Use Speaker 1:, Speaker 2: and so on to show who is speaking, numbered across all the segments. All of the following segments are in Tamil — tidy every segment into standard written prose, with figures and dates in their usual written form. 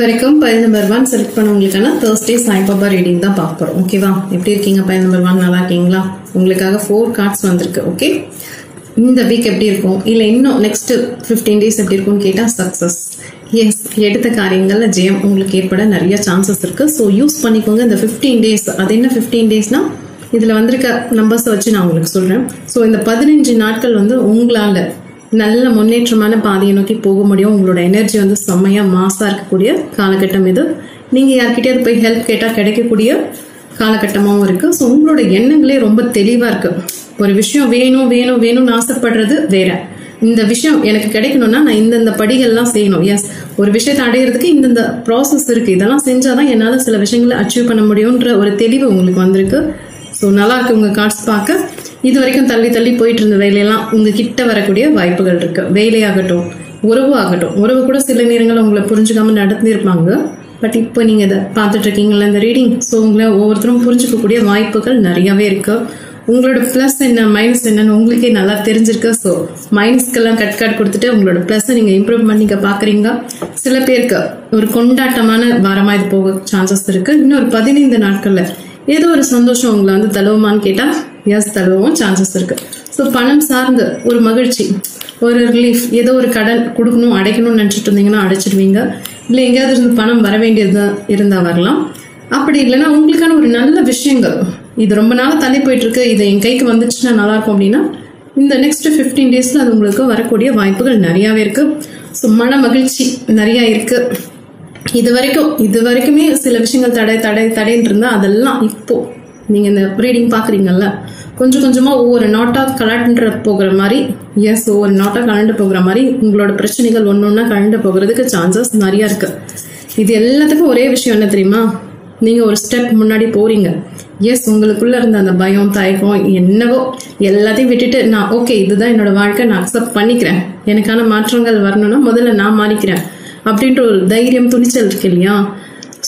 Speaker 1: வரைக்கும் பயல் நம்பர் 1 செலக்ட் பண்ணவங்களுக்கான Thursday சாய்பாபா ரீடிங் தான் பார்க்க போறோம். ஓகேவா? எப்படி இருக்கீங்க பயல் நம்பர் 1? நல்லா இருக்கீங்களா? உங்களுக்காக 4 கார்ட்ஸ் வந்திருக்கு. ஓகே, இந்த வீக் எப்படி இருக்கும், இல்லை இன்னும் நெக்ஸ்ட் 15 டேஸ் எப்படி இருக்கும்னு கேட்டால் சக்ஸஸ். எஸ், எடுத்த காரியங்கள்ல ஜெயம் உங்களுக்கு ஏற்பட நிறைய சான்சஸ் இருக்கு. ஸோ யூஸ் பண்ணிக்கோங்க இந்த 15 டேஸ். அது என்ன 15 டேஸ்னா, இதில் வந்திருக்க நம்பர்ஸை வச்சு நான் உங்களுக்கு சொல்கிறேன். ஸோ இந்த 15 நாட்கள் உங்களால் நல்ல முன்னேற்றமான பாதையை நோக்கி போக முடியும். உங்களோட எனர்ஜி செம்மையாக மாசாக இருக்கக்கூடிய காலகட்டம் இது. நீங்கள் யார்கிட்டயாவது போய் ஹெல்ப் கேட்டால் கிடைக்கக்கூடிய காலகட்டமாகவும் இருக்குது. ஸோ உங்களோட எண்ணங்களே ரொம்ப தெளிவாக இருக்குது. ஒரு விஷயம் வேணும் வேணும் வேணும்னு ஆசைப்படுறது வேற, இந்த விஷயம் எனக்கு கிடைக்கணும்னா நான் இந்தந்த படிகள்லாம் செய்யணும். எஸ், ஒரு விஷயத்தை அடையிறதுக்கு இந்தந்த ப்ராசஸ் இருக்குது, இதெல்லாம் செஞ்சாதான் என்னால் சில விஷயங்களை அச்சீவ் பண்ண முடியும்ன்ற ஒரு தெளிவு உங்களுக்கு வந்திருக்கு. ஸோ நல்லா இருக்கு உங்கள் கார்ட்ஸ் பார்க்க. இது வரைக்கும் தள்ளி தள்ளி போயிட்டு இருந்த வேலையெல்லாம் உங்ககிட்ட வரக்கூடிய வாய்ப்புகள் இருக்கு. வேலையாகட்டும், உறவு ஆகட்டும். உறவு கூட சில நேரங்கள் உங்களை புரிஞ்சுக்காம நடந்திருப்பாங்க. பட் இப்போ நீங்கள் இதை பார்த்துட்டு இருக்கீங்களா இந்த ரீடிங். ஸோ உங்களை ஒவ்வொருத்தரும் புரிஞ்சுக்கக்கூடிய வாய்ப்புகள் நிறையவே இருக்கு. உங்களோட ப்ளஸ் என்ன மைனஸ் என்னன்னு உங்களுக்கே நல்லா தெரிஞ்சிருக்கு. ஸோ மைனஸ்க்கெல்லாம் கட் கார்டு கொடுத்துட்டு உங்களோட ப்ளஸ்ஸை நீங்கள் இம்ப்ரூவ் பண்ணிக்க பார்க்குறீங்க. சில பேருக்கு ஒரு கொண்டாட்டமான வாரமாக இது போக சான்சஸ் இருக்கு. இன்னொரு 15 நாட்களில் ஏதோ ஒரு சந்தோஷம் உங்களை தழுவுமான்னு கேட்டால் எஸ், தழுவும் சான்சஸ் இருக்கு. ஸோ பணம் சார்ந்து ஒரு மகிழ்ச்சி, ஒரு ரிலீஃப், ஏதோ ஒரு கடன் கொடுக்கணும் அடைக்கணும்னு நினச்சிட்டு இருந்தீங்கன்னா அடைச்சிடுவீங்க. இல்லை எங்கேயாவது இருந்து பணம் வர வேண்டியது இருந்தால் வரலாம். அப்படி இல்லைன்னா உங்களுக்கான ஒரு நல்ல விஷயங்கள், இது ரொம்ப நாளாக தள்ளி போயிட்டு இருக்கு, இது என் கைக்கு வந்துச்சுன்னா நல்லா இருக்கும் அப்படின்னா இந்த நெக்ஸ்ட் 15 டேஸ்ல அது உங்களுக்கு வரக்கூடிய வாய்ப்புகள் நிறையாவே இருக்கு. ஸோ மன மகிழ்ச்சி நிறையா இருக்கு. இது வரைக்குமே சில விஷயங்கள் தடைன்னு இருந்தா அதெல்லாம் இப்போ நீங்க இந்த ரீடிங் பாக்குறீங்கல்ல, கொஞ்சம் கொஞ்சமா ஒவ்வொரு நாட்டா கலண்டு போகிற மாதிரி, எஸ் ஒவ்வொரு நாட்டா கலண்டு போகிற மாதிரி உங்களோட பிரச்சனைகள் ஒன்னொன்னா கலண்டு போகிறதுக்கு சான்சஸ் நிறைய இருக்கு. இது எல்லாத்துக்கும் ஒரே விஷயம் என்ன தெரியுமா, நீங்க ஒரு ஸ்டெப் முன்னாடி போறீங்க. எஸ், உங்களுக்குள்ள இருந்த அந்த பயம் தயக்கம் என்னவோ எல்லாத்தையும் விட்டுட்டு நான் ஓகே இதுதான் என்னோட வாழ்க்கை, நான் அக்செப்ட் பண்ணிக்கிறேன், எனக்கான மாற்றங்கள் வரணும்னா முதல்ல நான் மாறிக்கிறேன் அப்படின்ற ஒரு தைரியம் துணிச்சல் இருக்கு இல்லையா,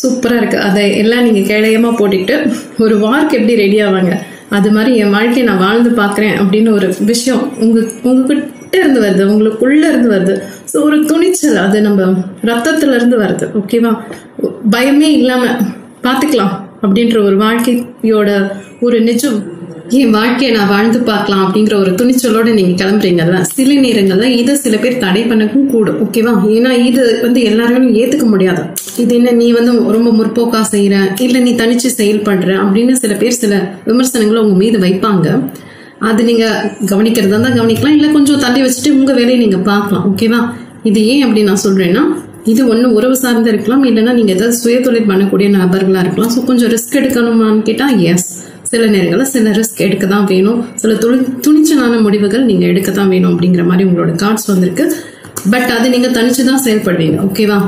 Speaker 1: சூப்பராக இருக்கு. அதை எல்லாம் நீங்கள் கேடயமா போட்டுக்கிட்டு ஒரு வார்க்கு எப்படி ரெடி ஆவாங்க, அது மாதிரி என் வாழ்க்கையை நான் வாழ்ந்து பார்க்குறேன் அப்படின்னு ஒரு விஷயம் உங்ககிட்ட இருந்து வருது, உங்களுக்குள்ள இருந்து வருது. ஸோ ஒரு துணிச்சல், அது நம்ம ரத்தத்துல இருந்து வருது. ஓகேவா? பயமே இல்லாம பார்த்துக்கலாம் அப்படின்ற ஒரு வாழ்க்கையோட ஒரு நிஜம், என் வாழ்க்கையை நான் வாழ்ந்து பார்க்கலாம் அப்படிங்கிற ஒரு துணிச்சலோட நீங்க கிளம்புறீங்கல்ல, சில நேரங்கள்ல இதை சில பேர் தடை பண்ணக்கும் கூடும். ஓகேவா? ஏன்னா இது எல்லாருமே ஏத்துக்க முடியாது. இது என்ன நீ ரொம்ப முற்போக்கா செய்யற, இல்ல நீ தனிச்சு செயல்படுற அப்படின்னு சில பேர் சில விமர்சனங்களை உங்க மீது வைப்பாங்க. அது நீங்க கவனிக்கிறதா தான் கவனிக்கலாம், இல்ல கொஞ்சம் தள்ளி வச்சுட்டு உங்க வேலையை நீங்க பார்க்கலாம். ஓகேவா? இது ஏன் அப்படி நான் சொல்றேன்னா, இது ஒண்ணு உறவு சார்ந்து இருக்கலாம், இல்லைன்னா நீங்க ஏதாவது சுயதொழில் பண்ணக்கூடிய நபர்களா இருக்கலாம். ஸோ கொஞ்சம் ரிஸ்க் எடுக்கணுமான்னு கேட்டா எஸ், சில நேரங்களில் சில ரிஸ்க் எடுக்க தான் வேணும், சில துணிச்சலான முடிவுகள் நீங்க எடுக்க தான் வேணும் அப்படிங்கிற மாதிரி உங்களோட கார்ட்ஸ் வந்திருக்கு. பட் அது நீங்க தனிச்சுதான் செயல்படுவீங்க. ஓகேவா?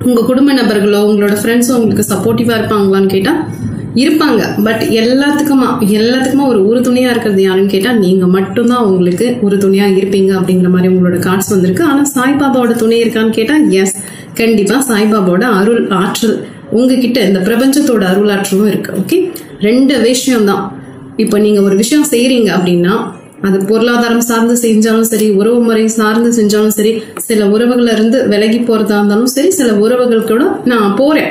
Speaker 1: உங்க குடும்ப நபர்களோ உங்களோட ஃப்ரெண்ட்ஸோ உங்களுக்கு சப்போர்ட்டிவா இருப்பாங்களான்னு கேட்டா இருப்பாங்க. பட் எல்லாத்துக்குமா ஒரு துணியா இருக்கிறது யாருன்னு கேட்டா நீங்க மட்டும்தான் உங்களுக்கு ஒரு துணியா இருப்பீங்க அப்படிங்கிற மாதிரி உங்களோட கார்ட்ஸ் வந்திருக்கு. ஆனா சாய்பாபாவோட துணை இருக்கான்னு கேட்டா எஸ், கண்டிப்பா சாய்பாபாவோட அருள் ஆற்றல் உங்ககிட்ட, இந்த பிரபஞ்சத்தோட அருள் ஆற்றலும் இருக்கு. ஓகே, 2 விஷயம் தான். இப்போ நீங்க ஒரு விஷயம் செய்யறீங்க அப்படின்னா அது பொருளாதாரம் சார்ந்து செஞ்சாலும் சரி, உறவு முறை சார்ந்து செஞ்சாலும் சரி, சில உறவுகள்ல இருந்து விலகி போறதா இருந்தாலும் சரி, சில உறவுகள் கூட நான் போறேன்,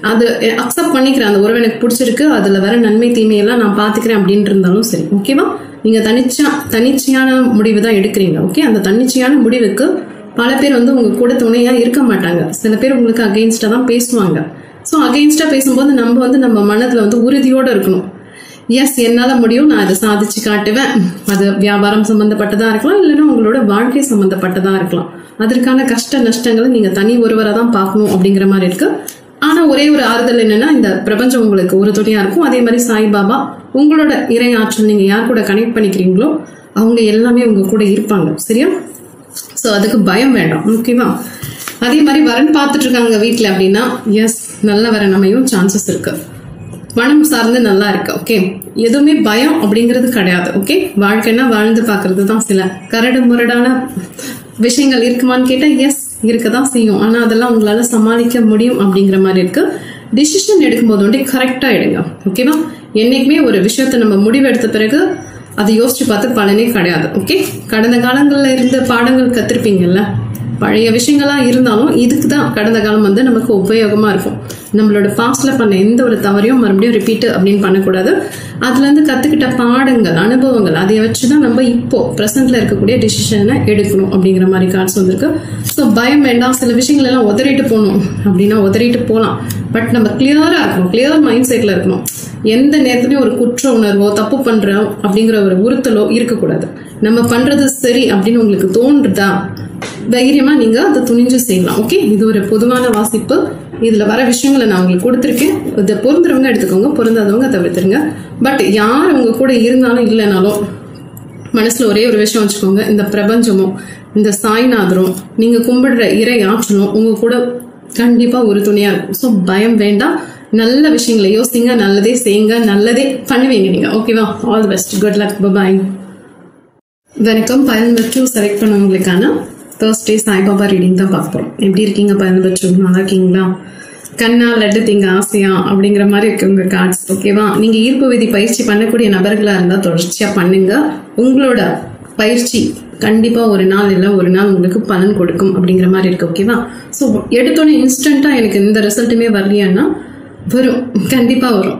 Speaker 1: அது அக்செப்ட் பண்ணிக்கிறேன், அந்த உறவு எனக்கு பிடிச்சிருக்கு, அதுல வர நன்மை தீமையெல்லாம் நான் பாத்துக்கிறேன் அப்படின்னு இருந்தாலும் சரி. ஓகேவா? நீங்க தனிச்சையான முடிவு தான் எடுக்கிறீங்க. ஓகே, அந்த தன்னிச்சையான முடிவுக்கு பல பேர் உங்க கூட துணையா இருக்க மாட்டாங்க. சில பேர் உங்களுக்கு அகெயின்ஸ்டா தான் பேசுவாங்க. ஸோ அகெயின்ஸ்டா பேசும்போது நம்ம மனதுல உறுதியோட இருக்கணும். எஸ், என்னால முடியும், நான் அதை சாதிச்சு காட்டுவேன். அது வியாபாரம் சம்பந்தப்பட்டதா இருக்கலாம், இல்லைன்னா உங்களோட வாழ்க்கை சம்பந்தப்பட்டதா இருக்கலாம். அதற்கான கஷ்ட நஷ்டங்களை நீங்க தனி ஒருவரை தான் பார்க்கணும் அப்படிங்கிற மாதிரி இருக்கு. ஆனா ஒரே ஒரு ஆறுதல் என்னன்னா, இந்த பிரபஞ்சம் உங்களுக்கு ஒரு துணையா இருக்கும். அதே மாதிரி சாய்பாபா உங்களோட இறை ஆற்றல், நீங்க யார் கூட கனெக்ட் பண்ணிக்கிறீங்களோ அவங்க எல்லாமே உங்க கூட இருப்பாங்க. சரியா? ஸோ அதுக்கு பயம் வேண்டாம். ஓகேவா? அதே மாதிரி வரன் பார்த்துட்டு இருக்காங்க வீட்டுல அப்படின்னா எஸ், நல்ல வரன் அமையும் சான்சஸ் இருக்கு. பணம் சார்ந்து நல்லா இருக்கு. ஓகே, எதுவுமே பயம் அப்படிங்கிறது கிடையாது. ஓகே, வாழ்க்கைன்னா வாழ்ந்து பாக்குறது தான். சில கரடு முரடான விஷயங்கள் இருக்குமான்னு கேட்டா எஸ், இருக்கதான் செய்யும். ஆனா அதெல்லாம் உங்களால சமாளிக்க முடியும் அப்படிங்கிற மாதிரி இருக்கு. டிசிஷன் எடுக்கும் போது கரெக்டா எடுங்க. ஓகேவா? என்னைக்குமே ஒரு விஷயத்த நம்ம முடிவு எடுத்த பிறகு அதை யோசிச்சு பார்த்து பலனே கிடையாது. ஓகே, கடந்த காலங்கள்ல இருந்த பாடங்கள் கத்திருப்பீங்கல்ல, பழைய விஷயங்களா இருந்தாலும் இதுக்கு தான் கடந்த காலம் வந்து நமக்கு உபயோகமா இருக்கும். நம்மளோட பாஸ்ட்ல பண்ண எந்த ஒரு தவறையும் மறுபடியும் ரிப்பீட் அப்படின்னு பண்ணக்கூடாது. அதுல இருந்து கத்துக்கிட்ட பாடங்கள், அனுபவங்கள், அதை வச்சுதான் நம்ம இப்போ பிரசன்ட்ல இருக்கக்கூடிய டிசிஷனை எடுக்கணும் அப்படிங்கிற மாதிரி கார்ட்ஸ் வந்திருக்கு. ஸோ பயம் வேண்டாம். சில விஷயங்கள் எல்லாம் உதறிட்டு போகணும் அப்படின்னா உதறிட்டு போகலாம். பட் நம்ம கிளியரா இருக்கணும், கிளியர் மைண்ட் செட்ல இருக்கணும். எந்த நேரத்துலயும் ஒரு குற்ற உணர்வோ தப்பு பண்றோம் அப்படிங்கிற ஒரு உறுத்தலோ இருக்கக்கூடாது. நம்ம பண்றது சரி அப்படின்னு உங்களுக்கு தோன்றுதா, தைரியமா நீங்க அதை துணிஞ்சு செய்யலாம். ஓகே, இது ஒரு பொதுவான வாசிப்பு. இதுல வர விஷயங்களை நான் உங்களுக்கு கொடுத்துருக்கேன். இதை பொருந்துறவங்க எடுத்துக்கோங்க, பொருந்தாதவங்க தவிர்த்துருங்க. பட் யார் உங்க கூட இருந்தாலும் இல்லைனாலும் மனசுல ஒரே ஒரு விஷயம் வச்சுக்கோங்க, இந்த பிரபஞ்சமும் இந்த சாய்நாதரும் நீங்க கும்பிடுற இறை ஆற்றலும் உங்க கூட கண்டிப்பா ஒரு துணையா இருக்கும். ஸோ பயம் வேண்டாம். நல்ல விஷயங்களை யோசிங்க, நல்லதே செய்யுங்க, நல்லதே பண்ணுவீங்க நீங்க. ஓகேவா? All the best, good luck, bye. வணக்கம். பயன் நம்பர் 2 செலக்ட் பண்ணவங்களுக்கான Thursday சாய்பாபா ரீடிங் தான் பார்க்க போறோம். எப்படி இருக்கீங்க பயன் நம்பர் 2? நல்லா இருக்கீங்களா? கண்ணா லட்டு திங்க ஆசையா அப்படிங்கிற மாதிரி இருக்கு உங்க கார்ட்ஸ். ஓகேவா? நீங்க ஈர்ப்பு விதி பயிற்சி பண்ணக்கூடிய நபர்களா இருந்தா தொடர்ச்சியா பண்ணுங்க. உங்களோட பயிற்சி கண்டிப்பா ஒரு நாள் இல்லை ஒரு நாள் உங்களுக்கு பலன் கொடுக்கும் அப்படிங்கிற மாதிரி இருக்கு. ஓகேவா? ஸோ எடுத்தோன்னே இன்ஸ்டன்டா எனக்கு இந்த ரிசல்ட்டுமே வரலையான்னா வரும், கண்டிப்பா வரும்.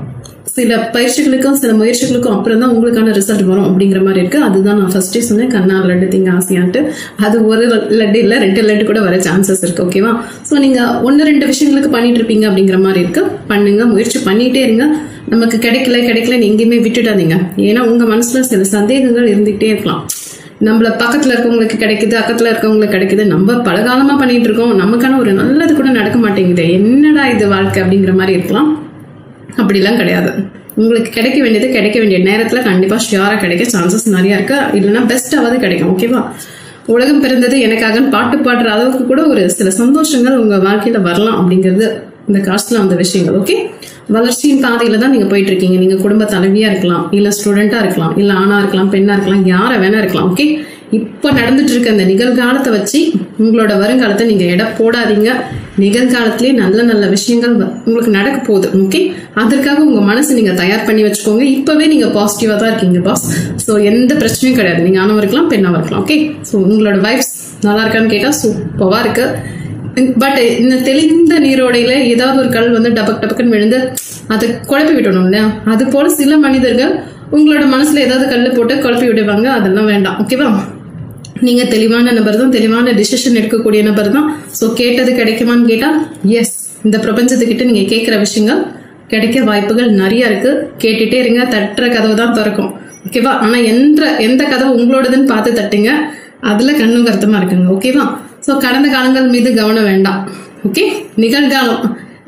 Speaker 1: சில பயிற்சிகளுக்கும் சில முயற்சிகளுக்கும் அப்புறம் தான் உங்களுக்கான ரிசல்ட் வரும் அப்படிங்கிற மாதிரி இருக்கு. அதுதான் நான் ஃபர்ஸ்டே சொன்னேன், கண்ணா லட்டு திங்க ஆசையான்ட்டு. அது ஒரு லட்டு இல்லை 2 லட்டு கூட வர சான்சஸ் இருக்கு. ஓகேவா? ஸோ நீங்க 1-2 விஷயங்களுக்கு பண்ணிட்டு இருப்பீங்க அப்படிங்கிற மாதிரி இருக்கு. பண்ணுங்க, முயற்சி பண்ணிட்டே இருங்க. நமக்கு கிடைக்கல எங்கேயுமே விட்டுடாதீங்க. ஏன்னா உங்க மனசுல சில சந்தேகங்கள் இருந்துகிட்டே இருக்கலாம். நம்மள பக்கத்துல இருக்கவங்களுக்கு கிடைக்குது, அக்கத்துல இருக்கவங்களுக்கு கிடைக்குது, நம்ம பல காலமா பண்ணிட்டு இருக்கோம், நமக்கான ஒரு நல்லது கூட நடக்க மாட்டேங்குது, என்னடா இது வாழ்க்கை அப்படிங்கிற மாதிரி இருக்கலாம். அப்படிலாம் கிடையாது. உங்களுக்கு கிடைக்க வேண்டிய நேரத்துல கண்டிப்பா ஷியரா கிடைக்க சான்சஸ் நிறைய இருக்கு. இல்லைன்னா பெஸ்டாவது கிடைக்கும். ஓகேவா? உலகம் பிறந்தது எனக்காக பாட்டு பாடுற அளவுக்கு கூட ஒரு சில சந்தோஷங்கள் உங்க வாழ்க்கையில வரலாம் அப்படிங்கிறது இந்த காஸ்ட்ல வந்த விஷயங்கள். ஓகே, வளர்ச்சியின் பாதையில தான் நீங்க போயிட்டு இருக்கீங்க. நீங்க குடும்ப தலைவியா இருக்கலாம், இல்ல ஸ்டூடெண்டா இருக்கலாம், இல்ல ஆணா இருக்கலாம், பெண்ணா இருக்கலாம், யார வேணா இருக்கலாம். ஓகே, இப்ப நடந்துட்டு இருக்க இந்த நிகழ்காலத்தை வச்சு உங்களோட வருங்காலத்தை நீங்க எடை போடாதீங்க. நிகழ்காலத்திலேயே நல்ல நல்ல விஷயங்கள் உங்களுக்கு நடக்க போகுது. ஓகே, அதற்காக உங்க மனசு நீங்க தயார் பண்ணி வச்சுக்கோங்க. இப்பவே நீங்க பாசிட்டிவா தான் இருக்கீங்க பாஸ். ஸோ எந்த பிரச்சனையும் கிடையாது. நீங்க ஆணவா இருக்கலாம், பெண்ணாவா இருக்கலாம். ஓகே, ஸோ உங்களோட வைப்ஸ் நல்லா இருக்கான்னு கேட்டா சூப்பரா இருக்கு. பட் இந்த தெளிந்த நீரோடையில ஏதாவது ஒரு கல் வந்து டபக்குன்னு விழுந்து அதை குழப்பி விட்டணும் இல்லையா? அது போல சில மனிதர்கள் உங்களோட மனசுல ஏதாவது கல் போட்டு குழப்பி விடுவாங்க. அதெல்லாம் வேண்டாம். ஓகேவா? நீங்க தெளிவான நபர் தான், தெளிவான டிசிஷன் எடுக்கக்கூடிய நபர் தான். ஸோ கேட்டது கிடைக்குமான்னு கேட்டா எஸ். இந்த பிரபஞ்சத்துக்கிட்ட நீங்க கேட்கிற விஷயங்கள் கிடைக்க வாய்ப்புகள் நிறைய இருக்கு. கேட்டுட்டே இருங்க. தட்டுற கதவு தான் திறக்கும். ஓகேவா? ஆனா எந்த கதவு உங்களோடதுன்னு பார்த்து தட்டுங்க. அதுல கண்ணும் கருத்தமா இருக்குங்க. ஓகேவா? ஸோ கடந்த காலங்கள் மீது கவனம் வேண்டாம். ஓகே, நிகழ்காலம்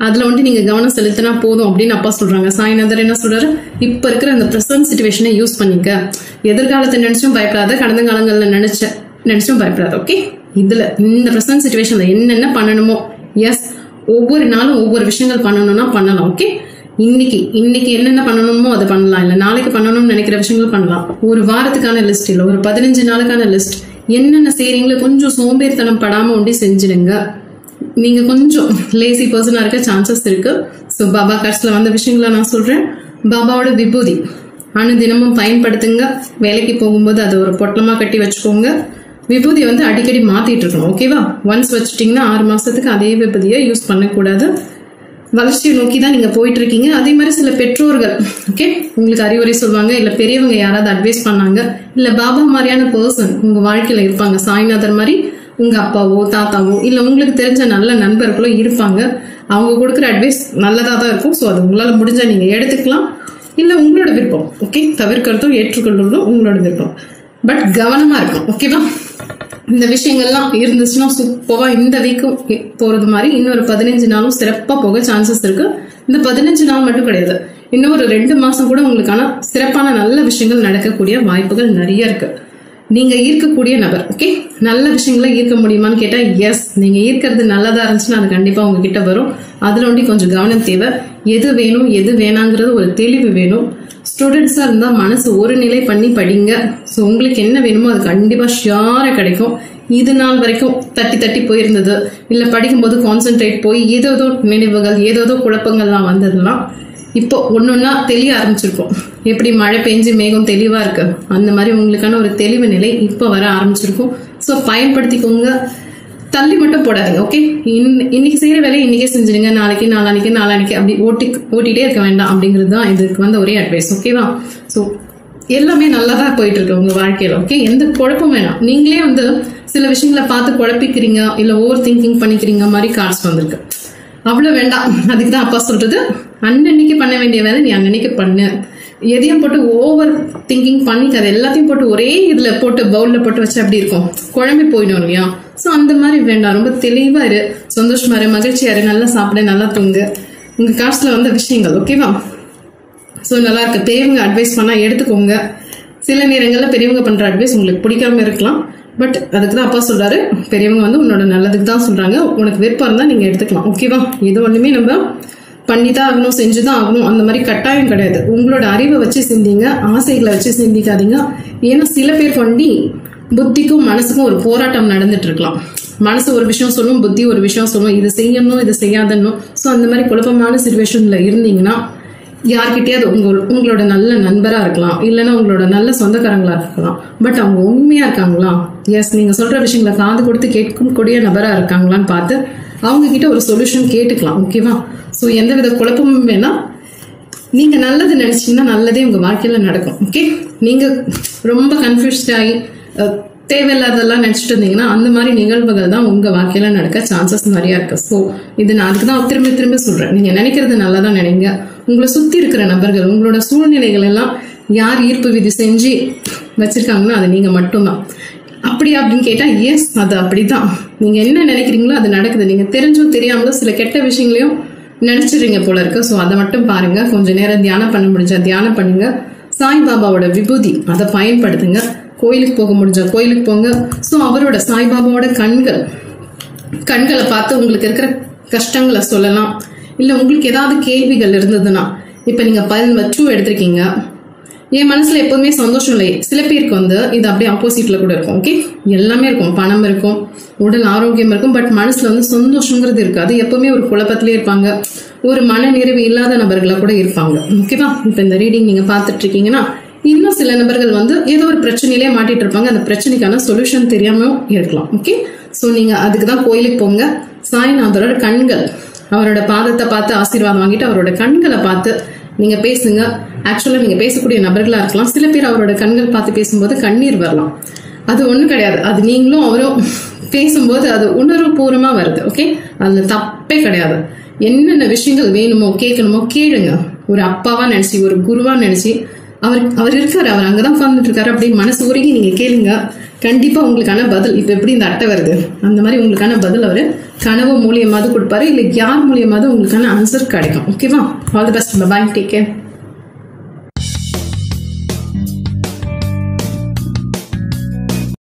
Speaker 1: அதுல வந்து நீங்க கவனம் செலுத்தினா போதும் அப்படின்னு அப்பா சொல்றாங்க. சாய்நாதர் என்ன சொல்றாரு? இப்ப இருக்கிற அந்த பிரசன்ட் சிச்சுவேஷனை யூஸ் பண்ணிக்க. எதிர்காலத்தை நினைச்சும் பயப்படாத, கடந்த காலங்கள்ல நினைச்சும் பயப்படாத. ஓகே, இதுல இந்த பிரசன்ட் சிச்சுவேஷன்ல என்னென்ன பண்ணணுமோ எஸ், ஒவ்வொரு நாளும் ஒவ்வொரு விஷயங்கள் பண்ணணும்னா பண்ணலாம். ஓகே, இன்னைக்கு என்னென்ன பண்ணணுமோ அதை பண்ணலாம். இல்ல நாளைக்கு பண்ணணும்னு நினைக்கிற விஷயங்கள் பண்ணலாம். ஒரு வாரத்துக்கான லிஸ்ட் இல்ல, ஒரு 15 நாளுக்கான லிஸ்ட். என்னென்ன செய்றீங்களோ கொஞ்சம் சோம்பேறித்தனம் படாம ஒண்டி செஞ்சிடுங்க. நீங்க கொஞ்சம் லேசி பர்சனா இருக்க சான்சஸ் இருக்கு. ஸோ பாபா கார்ட்ஸ்ல வந்த விஷயங்களை நான் சொல்றேன். பாபாவோட விபூதி அனுதினமும் பயன்படுத்துங்க. வேலைக்கு போகும்போது அதை ஒரு பொட்டலமா கட்டி வச்சுக்கோங்க. விபூதி வந்து அடிக்கடி மாத்திட்டு இருக்கணும். ஓகேவா? ஒன்ஸ் வச்சுட்டீங்கன்னா 6 மாசத்துக்கு அதே விபூதியை யூஸ் பண்ணக்கூடாது. வளர்ச்சியை நோக்கி தான் நீங்க போயிட்டு இருக்கீங்க. அதே மாதிரி சில பெற்றோர்கள் ஓகே உங்களுக்கு அறிவுரை சொல்லுவாங்க, இல்ல பெரியவங்க யாராவது அட்வைஸ் பண்ணாங்க, இல்ல பாபா மாதிரியான பர்சன் உங்க வாழ்க்கையில இருப்பாங்க. சாய்நாதர் மாதிரி உங்க அப்பாவோ தாத்தாவோ இல்ல உங்களுக்கு தெரிஞ்ச நல்ல நண்பர்களோ இருப்பாங்க. அவங்க கொடுக்குற அட்வைஸ் நல்லதா தான் இருக்கும். ஸோ அது உங்களால முடிஞ்சா நீங்க எடுத்துக்கலாம், இல்ல உங்களோட விருப்பம். ஓகே, தவிர்க்கிறதும் ஏற்றுக்கொள்றதும் உங்களோட விருப்பம். பட் கவனமா இருக்கும். ஓகேவா? இந்த விஷயங்கள்லாம் இருந்துச்சுன்னா சூப்பரா இந்த வீக்கும் போறது மாதிரி இன்னொரு 15 நாளும் சிறப்பா போக சான்சஸ் இருக்கு. இந்த 15 நாள் மட்டும் கிடையாது, இன்னும் ஒரு 2 மாசம் கூட உங்களுக்கான சிறப்பான நல்ல விஷயங்கள் நடக்கக்கூடிய வாய்ப்புகள் நிறைய இருக்கு. நீங்க ஈர்க்கக்கூடிய நபர். ஓகே, நல்ல விஷயங்களை ஈர்க்க முடியுமான்னு கேட்டா எஸ். நீங்க ஈர்க்கிறது நல்லதா இருந்துச்சுன்னா அது கண்டிப்பா உங்ககிட்ட வரும். அதுல ஒண்டி கொஞ்சம் கவனம் தேவை. எது வேணும் எது வேணாங்கிறது ஒரு தெளிவு வேணும். ஸ்டூடெண்ட்ஸா இருந்தா மனசு ஒரு நிலை பண்ணி படிங்க. ஸோ உங்களுக்கு என்ன வேணுமோ அது கண்டிப்பா ஷியரா கிடைக்கும். இது நாள் வரைக்கும் தட்டி போயிருந்தது, இல்ல படிக்கும்போது கான்சென்ட்ரேட் போய் ஏதோ நினைவுகள் ஏதோ குழப்பங்கள்லாம் வந்ததுலாம் இப்போ ஒன்னொன்னா தெளிய ஆரம்பிச்சிருக்கும். எப்படி மழை பெஞ்சு மேகம் தெளிவா இருக்கு, அந்த மாதிரி உங்களுக்கான ஒரு தெளிவு நிலை இப்ப வர ஆரம்பிச்சிருக்கும். ஸோ பயன்படுத்திக்கோங்க. தள்ளி மட்டும் போடாதீங்க. ஓகே, இன்னைக்கு செய்யற வேலையை இன்னைக்கே செஞ்சிருங்க, நாளைக்கு நாளானிக்கு அப்படி ஓட்டிட்டே இருக்க வேண்டாம் அப்படிங்கிறது தான் இதுக்கு வந்து ஒரே அட்வைஸ். ஓகேவா? ஸோ எல்லாமே நல்லா தான் போயிட்டு இருக்கு உங்க வாழ்க்கையில. ஓகே, எந்த குழப்பம் வேணாம். நீங்களே வந்து சில விஷயங்களை பார்த்து குழப்பிக்கிறீங்க, இல்ல ஓவர் திங்கிங் பண்ணிக்கிறீங்க மாதிரி கார்ட்ஸ் வந்திருக்கு. அவ்வளவு வேண்டாம். அதுக்கு தான் அப்பா சொல்றது, அன்னன்னைக்கு பண்ண வேண்டிய வேலை நீ அன்னன்னைக்கு பண்ணு. எதையும் போட்டு ஓவர் திங்கிங் பண்ணிக்காது. எல்லாத்தையும் போட்டு ஒரே இதுல போட்டு பவுல்ல போட்டு வச்சு அப்படி இருக்கும், குழம்பி போயிடும் இல்லையா? ஸோ அந்த மாதிரி வேண்டாம். ரொம்ப தெளிவா இரு, சந்தோஷமா இரு, மகிழ்ச்சியா இரு, நல்லா சாப்பிட, நல்லா தூங்கு. உங்க காசுல வந்த விஷயங்கள். ஓகேவா? ஸோ நல்லா இருக்கு. பெரியவங்க அட்வைஸ் பண்ணா எடுத்துக்கோங்க. சில நேரங்கள்ல பெரியவங்க பண்ற அட்வைஸ் உங்களுக்கு பிடிக்காம இருக்கலாம். பட் அதுக்கு தான் அப்பா சொல்றாரு, பெரியவங்க வந்து உன்னோட நல்லதுக்கு தான் சொல்றாங்க. உனக்கு விருப்பம் இருந்தா நீங்க எடுத்துக்கலாம். ஓகேவா? இது ஒண்ணுமே நம்ம பண்ணிதான் ஆகணும், செஞ்சுதான் ஆகணும் அந்த மாதிரி கட்டாயம் கிடையாது. உங்களோட அறிவை வச்சு சிந்திங்க, ஆசைகளை வச்சு சிந்திக்காதீங்க. ஏன்னா சில பேர் கொண்டு புத்திக்கும் மனசுக்கும் ஒரு போராட்டம் நடந்துட்டு இருக்கலாம். மனசு ஒரு விஷயம் சொல்லும், புத்தி ஒரு விஷயம் சொல்லும், இது செய்யணும் இது செய்யாதன்னும். ஸோ அந்த மாதிரி குழப்பமான சிச்சுவேஷன்ல இருந்தீங்கன்னா யார்கிட்டயாவது உங்களோட நல்ல நண்பரா இருக்கலாம், இல்லைன்னா உங்களோட நல்ல சொந்தக்காரங்களா இருக்கலாம். பட் அவங்க உண்மையா இருக்காங்களா, எஸ் நீங்க சொல்ற விஷயங்களை காது கொடுத்து கேட்கக்கூடிய நபரா இருக்காங்களான்னு பார்த்து அவங்க கிட்ட ஒரு சொல்யூஷன் கேட்டுக்கலாம். ஓகேவா? ஸோ எந்தவித குழப்பமும் வேணாம். நீங்க நல்லது நினைச்சீங்கன்னா நல்லதே உங்க வாழ்க்கையில நடக்கும். ஓகே, நீங்க ரொம்ப கன்ஃபியூஸ்ட் ஆகி தேவையில்லாதெல்லாம் நினைச்சிட்டு இருந்தீங்கன்னா அந்த மாதிரி நிகழ்வுகள் தான் உங்க வாழ்க்கையில நடக்க சான்சஸ் நிறைய இருக்கு. ஸோ இது நான் அதுக்கு தான் திரும்ப சொல்றேன், நீங்க நினைக்கிறது நல்லா தான் நினைங்க. உங்களை சுத்தி இருக்கிற நபர்கள், உங்களோட சூழ்நிலைகள் எல்லாம் யார் ஈர்ப்பு விதி செஞ்சு வச்சிருக்காங்கன்னா அது நீங்க மட்டும்தான். அப்படியா அப்படின்னு கேட்டா எஸ், அது அப்படிதான். நீங்க என்ன நினைக்கிறீங்களோ அது நடக்குது. நீங்க தெரிஞ்சும் தெரியாமலும் சில கெட்ட விஷயங்களையும் நினைச்சிடுறீங்க போல இருக்கு. ஸோ அதை மட்டும் பாருங்க. கொஞ்ச நேரம் தியானம் பண்ண முடிஞ்சா தியானம் பண்ணுங்க. சாய்பாபாவோட விபூதி அதை பயன்படுத்துங்க. கோயிலுக்கு போக முடிஞ்சா கோயிலுக்கு போங்க. ஸோ அவரோட சாய்பாபாவோட கண்களை பார்த்து உங்களுக்கு இருக்கிற கஷ்டங்களை சொல்லலாம். இல்லை உங்களுக்கு ஏதாவது கேள்விகள் இருந்ததுன்னா, இப்போ நீங்க 2 எடுத்திருக்கீங்க. என் மனசுல எப்போதுமே சந்தோஷம் இல்லை. சில பேருக்கு வந்து இது அப்படியே ஆப்போசிட்ல கூட இருக்கும். ஓகே, எல்லாமே இருக்கும், பணம் இருக்கும், உடல் ஆரோக்கியம் இருக்கும், பட் மனசுல வந்து சந்தோஷங்கிறது இருக்காது. எப்பவுமே ஒரு குழப்பத்திலே இருப்பாங்க, ஒரு மன நிறைவு இல்லாத நபர்களா கூட இருப்பாங்க. ஓகேவா? இப்போ இந்த ரீடிங் நீங்க பார்த்துட்டு இருக்கீங்கன்னா இன்னும் சில நபர்கள் வந்து ஏதோ ஒரு பிரச்சனையிலே மாட்டிட்டு இருப்பாங்க. அந்த பிரச்சனைக்கான சொல்யூஷன் தெரியாம இருக்கலாம். ஓகே, ஸோ நீங்க அதுக்கு தான் கோயிலுக்கு போங்க. சாய்நாதரோட கண்கள், அவரோட பாதத்தை பார்த்து ஆசீர்வாதம் வாங்கிட்டு அவரோட கண்களை பார்த்து நீங்க பேசுங்க. ஆக்சுவலா நீங்க பேசக்கூடிய நபர்களா இருக்கலாம். சில பேர் அவரோட கண்கள் பார்த்து பேசும்போது கண்ணீர் வரலாம். அது ஒண்ணும் கிடையாது. அது நீங்களும் அவரும் பேசும்போது அது உணர்வு பூர்வமா வருது. ஓகே, அதுல தப்பே கிடையாது. என்னென்ன விஷயங்கள் வேணுமோ கேட்கணுமோ கேளுங்க. ஒரு அப்பாவா நினைச்சு, ஒரு குருவா நினைச்சு, அவர் இருக்காரு, அவர் அங்கதான் உட்கார்ந்துட்டு இருக்காரு அப்படின்னு மனசு உருகி நீங்க கேளுங்க. கண்டிப்பா உங்களுக்கான பதில், இப்ப எப்படி இந்த அட்டை வருது அந்த மாதிரி உங்களுக்கான பதில் அவரு கனவு மூலியமாவது கொடுப்பாரு, இல்லை யார் மூலியமாவது உங்களுக்கான ஆன்சர் கிடைக்கும். ஓகேவா? All the best. Bye, take care.